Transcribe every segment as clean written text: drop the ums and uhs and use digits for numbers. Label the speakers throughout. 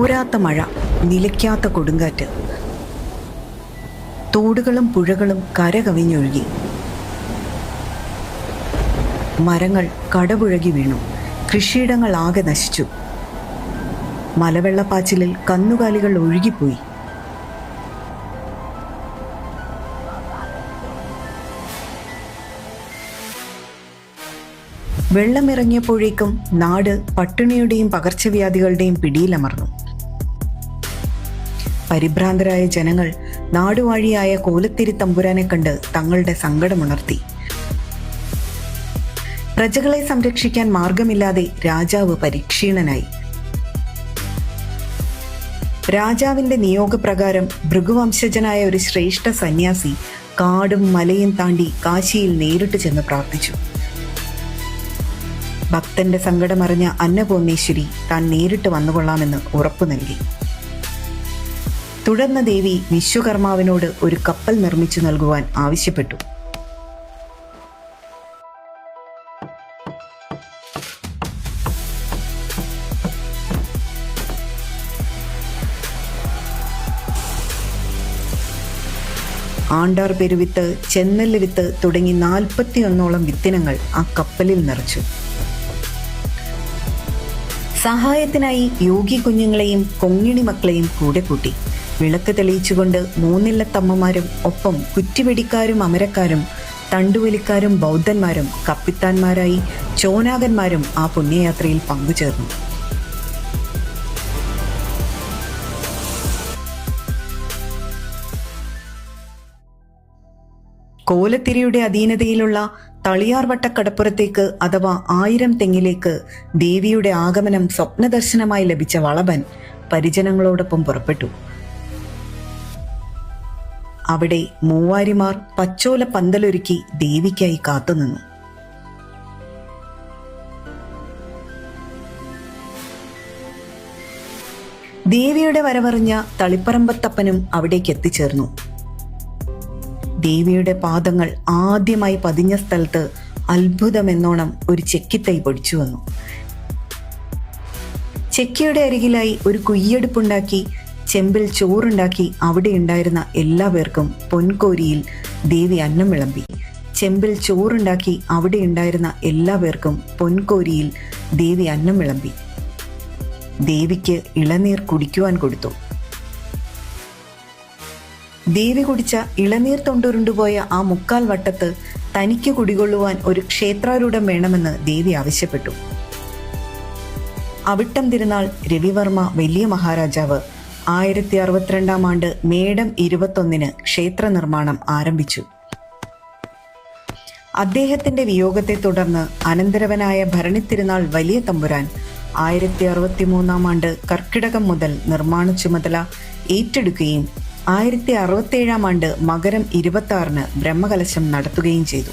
Speaker 1: തോരാത്ത മഴ, നിലയ്ക്കാത്ത കൊടുങ്കാറ്റ്, തോടുകളും പുഴകളും കരകവിഞ്ഞൊഴുകി, മരങ്ങൾ കടപുഴകി വീണു, കൃഷിയിടങ്ങൾ ആകെ നശിച്ചു. മലവെള്ളപ്പാച്ചിലിൽ കന്നുകാലികൾ ഒഴുകിപ്പോയി. വെള്ളമിറങ്ങിയപ്പോഴേക്കും നാട് പട്ടിണിയുടെയും പകർച്ചവ്യാധികളുടെയും പിടിയിലമർന്നു. പരിഭ്രാന്തരായ ജനങ്ങൾ നാടുവാഴിയായ കോലത്തിരി തമ്പുരാനെ കണ്ട് തങ്ങളുടെ സങ്കടമുണർത്തി. പ്രജകളെ സംരക്ഷിക്കാൻ മാർഗമില്ലാതെ രാജാവ് പരിക്ഷീണനായി. രാജാവിന്റെ നിയോഗപ്രകാരം ഭൃഗുവംശജനായ ഒരു ശ്രേഷ്ഠ സന്യാസി കാടും മലയും താണ്ടി കാശിയിൽ നേരിട്ട് ചെന്ന് പ്രാർത്ഥിച്ചു. ഭക്തന്റെ സങ്കടമറിഞ്ഞ അന്നപൂർണേശ്വരി താൻ നേരിട്ട് വന്നുകൊള്ളാമെന്ന് ഉറപ്പു നൽകി. തുടർന്ന് ദേവി വിശ്വകർമാവിനോട് ഒരു കപ്പൽ നിർമ്മിച്ചു നൽകുവാൻ ആവശ്യപ്പെട്ടു. ആണ്ടാർ പെരുവിത്ത്, ചെന്നെല്ല് വിത്ത് തുടങ്ങി 41 വിത്തിനങ്ങൾ ആ കപ്പലിൽ നിറച്ചു. സഹായത്തിനായി യോഗി കുഞ്ഞുങ്ങളെയും കൊങ്ങിണി മക്കളെയും കൂടെ കൂട്ടി. വിളക്ക് തെളിയിച്ചുകൊണ്ട് മൂന്നില്ലത്തമ്മമാരും ഒപ്പം കുറ്റിവെടിക്കാരും അമരക്കാരും തണ്ടുവലിക്കാരും ബൗദ്ധന്മാരും കപ്പിത്താന്മാരായി ചോനാകന്മാരും ആ പുണ്യയാത്രയിൽ പങ്കുചേർന്നു. കോലത്തിരിയുടെ അധീനതയിലുള്ള തളിയാർ വട്ടക്കടപ്പുറത്തേക്ക് അഥവാ 1000 തെങ്ങിലേക്ക് ദേവിയുടെ ആഗമനം സ്വപ്നദർശനമായി ലഭിച്ച വളഭൻ പരിജനങ്ങളോടൊപ്പം പുറപ്പെട്ടു. അവിടെ മൂവാരിമാർ പച്ചോല പന്തലൊരുക്കി ദേവിക്കായി കാത്തുനിന്നു. ദേവിയുടെ വരവറിഞ്ഞ തളിപ്പറമ്പത്തപ്പനും അവിടേക്ക് എത്തിച്ചേർന്നു. ദേവിയുടെ പാദങ്ങൾ ആദ്യമായി പതിഞ്ഞ സ്ഥലത്ത് അത്ഭുതമെന്നോണം ഒരു ചെക്കിത്തൈ പൊടിച്ചു വന്നു. ചെക്കിയുടെ അരികിലായി ഒരു കുയ്യെടുപ്പുണ്ടാക്കി ചെമ്പിൽ ചോറുണ്ടാക്കി അവിടെ ഉണ്ടായിരുന്ന എല്ലാവർക്കും പൊൻകോരിയിൽ ദേവി അന്നം വിളമ്പി. ചെമ്പിൽ ചോറുണ്ടാക്കി അവിടെ ഉണ്ടായിരുന്ന എല്ലാവർക്കും പൊൻകോരിയിൽ ദേവി അന്നം വിളമ്പി. ദേവിക്ക് ഇളനീർ കുടിക്കുവാൻ കൊടുത്തു. ദേവി കുടിച്ച ഇളനീർ തൊണ്ടുരുണ്ടുപോയ ആ 3/4 വട്ടത്ത് തനിക്ക് കുടികൊള്ളുവാൻ ഒരു ക്ഷേത്രാരൂഢം വേണമെന്ന് ദേവി ആവശ്യപ്പെട്ടു. അവിട്ടം തിരുനാൾ രവിവർമ്മ വലിയ മഹാരാജാവ് 1062 ആണ്ട് മേടം 21 ക്ഷേത്ര നിർമ്മാണം ആരംഭിച്ചു. അദ്ദേഹത്തിന്റെ വിയോഗത്തെ തുടർന്ന് അനന്തരവനായ ഭരണിത്തിരുനാൾ വലിയ തമ്പുരാൻ 1063 ആണ്ട് കർക്കിടകം മുതൽ നിർമ്മാണ ചുമതല ഏറ്റെടുക്കുകയും 1067 ആണ്ട് മകരം 26 ബ്രഹ്മകലശം നടത്തുകയും ചെയ്തു.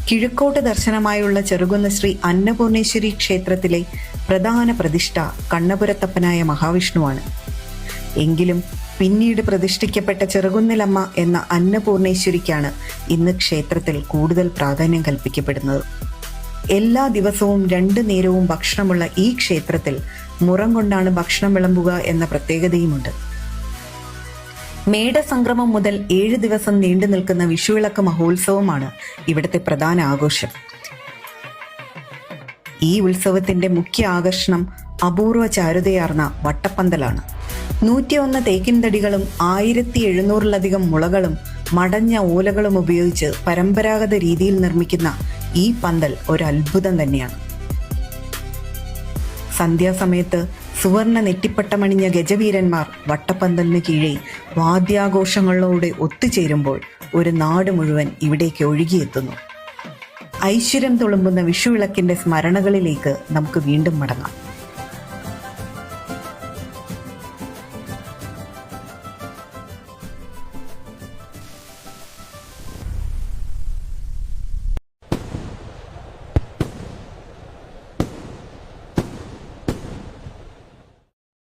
Speaker 1: കിഴക്കോട്ട് ദർശനമായുള്ള ചെറുകുന്ന് ശ്രീ അന്നപൂർണേശ്വരി ക്ഷേത്രത്തിലെ പ്രധാന പ്രതിഷ്ഠ കണ്ണപുരത്തപ്പനായ മഹാവിഷ്ണുവാണ്. എങ്കിലും പിന്നീട് പ്രതിഷ്ഠിക്കപ്പെട്ട ചെറുകുന്നിലമ്മ എന്ന അന്നപൂർണേശ്വരിക്കാണ് ഇന്ന് ക്ഷേത്രത്തിൽ കൂടുതൽ പ്രാധാന്യം കൽപ്പിക്കപ്പെടുന്നത്. എല്ലാ ദിവസവും 2 നേരവും ഭക്ഷണമുള്ള ഈ ക്ഷേത്രത്തിൽ മുറം കൊണ്ടാണ് ഭക്ഷണം വിളമ്പുക എന്ന പ്രത്യേകതയുമുണ്ട്. മേടസംക്രമം മുതൽ 7 ദിവസം നീണ്ടു നിൽക്കുന്ന വിഷുവിളക്ക് മഹോത്സവമാണ് ഇവിടുത്തെ പ്രധാന ആഘോഷം. ഈ ഉത്സവത്തിന്റെ മുഖ്യ ആകർഷണം അപൂർവ ചാരുതയാർന്ന വട്ടപ്പന്തലാണ്. 101 തേക്കിൻ തടികളും 1700-ലധികം മുളകളും മടഞ്ഞ ഓലകളും ഉപയോഗിച്ച് പരമ്പരാഗത രീതിയിൽ നിർമ്മിക്കുന്ന ഈ പന്തൽ ഒരു അത്ഭുതം തന്നെയാണ്. സന്ധ്യാസമയത്ത് സുവർണ നെറ്റിപ്പട്ടമണിഞ്ഞ ഗജവീരന്മാർ വട്ടപ്പന്തലിന് കീഴെ വാദ്യാഘോഷങ്ങളോടെ ഒത്തുചേരുമ്പോൾ ഒരു നാട് മുഴുവൻ ഇവിടേക്ക് ഒഴുകിയെത്തുന്നു. ഐശ്വര്യം തുളുമ്പുന്ന വിഷുവിളക്കിന്റെ സ്മരണകളിലേക്ക് നമുക്ക് വീണ്ടും മടങ്ങാം.